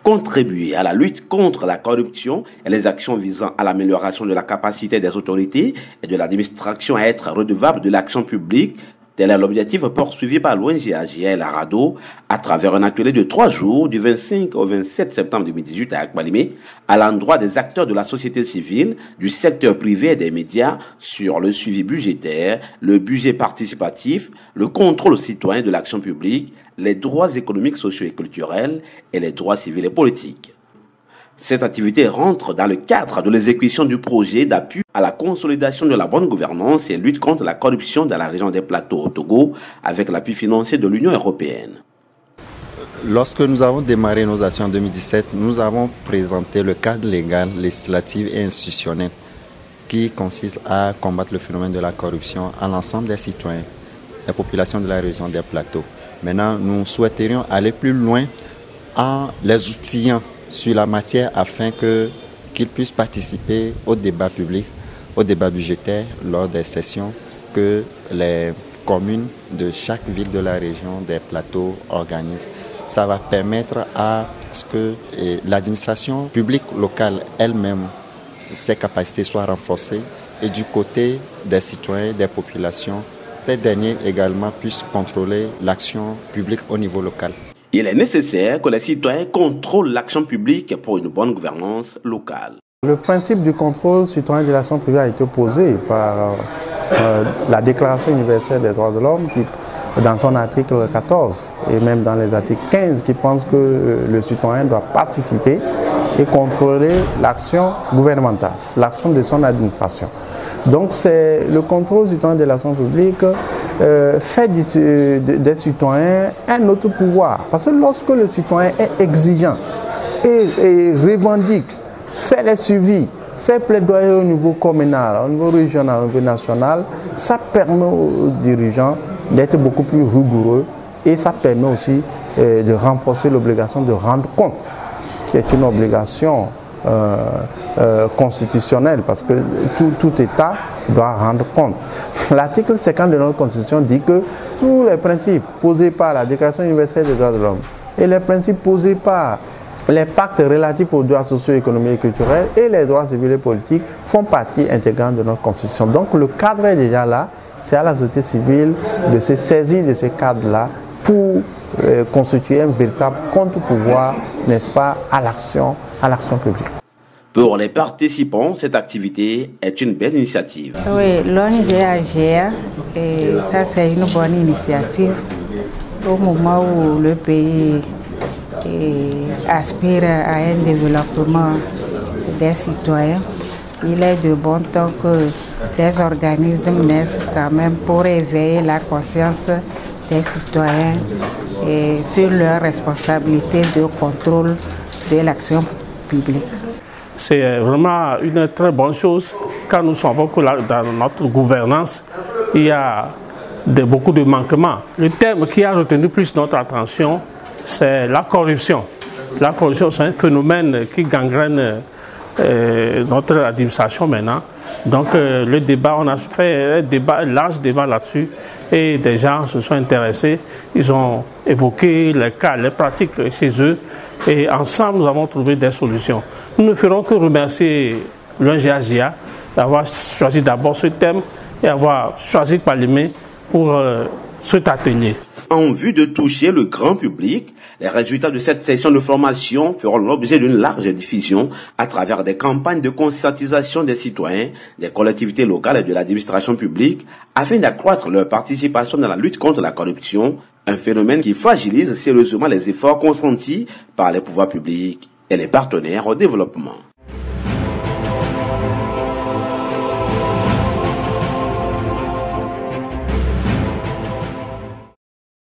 contribuer à la lutte contre la corruption et les actions visant à l'amélioration de la capacité des autorités et de l'administration à être redevables de l'action publique. Tel est l'objectif poursuivi par l'ONG AGL Arado à travers un atelier de 3 jours du 25 au 27 septembre 2018 à Akbalimé à l'endroit des acteurs de la société civile, du secteur privé et des médias sur le suivi budgétaire, le budget participatif, le contrôle citoyen de l'action publique, les droits économiques, sociaux et culturels et les droits civils et politiques. Cette activité rentre dans le cadre de l'exécution du projet d'appui à la consolidation de la bonne gouvernance et lutte contre la corruption dans la région des Plateaux au Togo avec l'appui financier de l'Union européenne. Lorsque nous avons démarré nos actions en 2017, nous avons présenté le cadre légal, législatif et institutionnel qui consiste à combattre le phénomène de la corruption à l'ensemble des citoyens, des populations de la région des Plateaux. Maintenant, nous souhaiterions aller plus loin en les outillant sur la matière afin qu'ils puissent participer au débat public, au débat budgétaire lors des sessions que les communes de chaque ville de la région des Plateaux organisent. Ça va permettre à ce que l'administration publique locale elle-même, ses capacités soient renforcées et du côté des citoyens, des populations, ces derniers également puissent contrôler l'action publique au niveau local. Il est nécessaire que les citoyens contrôlent l'action publique pour une bonne gouvernance locale. Le principe du contrôle citoyen de l'action privée a été posé par la Déclaration universelle des droits de l'homme qui, dans son article 14 et même dans les articles 15 qui pensent que le citoyen doit participer et contrôler l'action gouvernementale, l'action de son administration. Donc c'est le contrôle citoyen de l'action publique fait des citoyens un autre pouvoir. Parce que lorsque le citoyen est exigeant et revendique, fait les suivis, fait plaidoyer au niveau communal, au niveau régional, au niveau national, ça permet aux dirigeants d'être beaucoup plus rigoureux et ça permet aussi de renforcer l'obligation de rendre compte, qui est une obligation constitutionnelle parce que tout État doit rendre compte. L'article 50 de notre Constitution dit que tous les principes posés par la Déclaration universelle des droits de l'homme et les principes posés par les pactes relatifs aux droits sociaux, économiques et culturels et les droits civils et politiques font partie intégrante de notre Constitution. Donc le cadre est déjà là, c'est à la société civile de se saisir de ce cadre-là pour constituer un véritable contre-pouvoir, n'est-ce pas, à l'action publique. Pour les participants, cette activité est une belle initiative. Oui, l'ONG AGR, ça c'est une bonne initiative au moment où le pays aspire à un développement des citoyens. Il est de bon temps que des organismes naissent quand même pour éveiller la conscience des citoyens et sur leur responsabilité de contrôle de l'action publique. C'est vraiment une très bonne chose quand nous savons que dans notre gouvernance, il y a beaucoup de manquements. Le thème qui a retenu plus notre attention, c'est la corruption. La corruption, c'est un phénomène qui gangrène notre administration maintenant. Donc le débat, on a fait un large débat là-dessus et des gens se sont intéressés. Ils ont évoqué les cas, les pratiques chez eux et ensemble nous avons trouvé des solutions. Nous ne ferons que remercier l'ONG AGA d'avoir choisi d'abord ce thème et d'avoir choisi Akbalimé pour cet atelier. En vue de toucher le grand public, les résultats de cette session de formation feront l'objet d'une large diffusion à travers des campagnes de conscientisation des citoyens, des collectivités locales et de l'administration publique afin d'accroître leur participation dans la lutte contre la corruption, un phénomène qui fragilise sérieusement les efforts consentis par les pouvoirs publics et les partenaires au développement.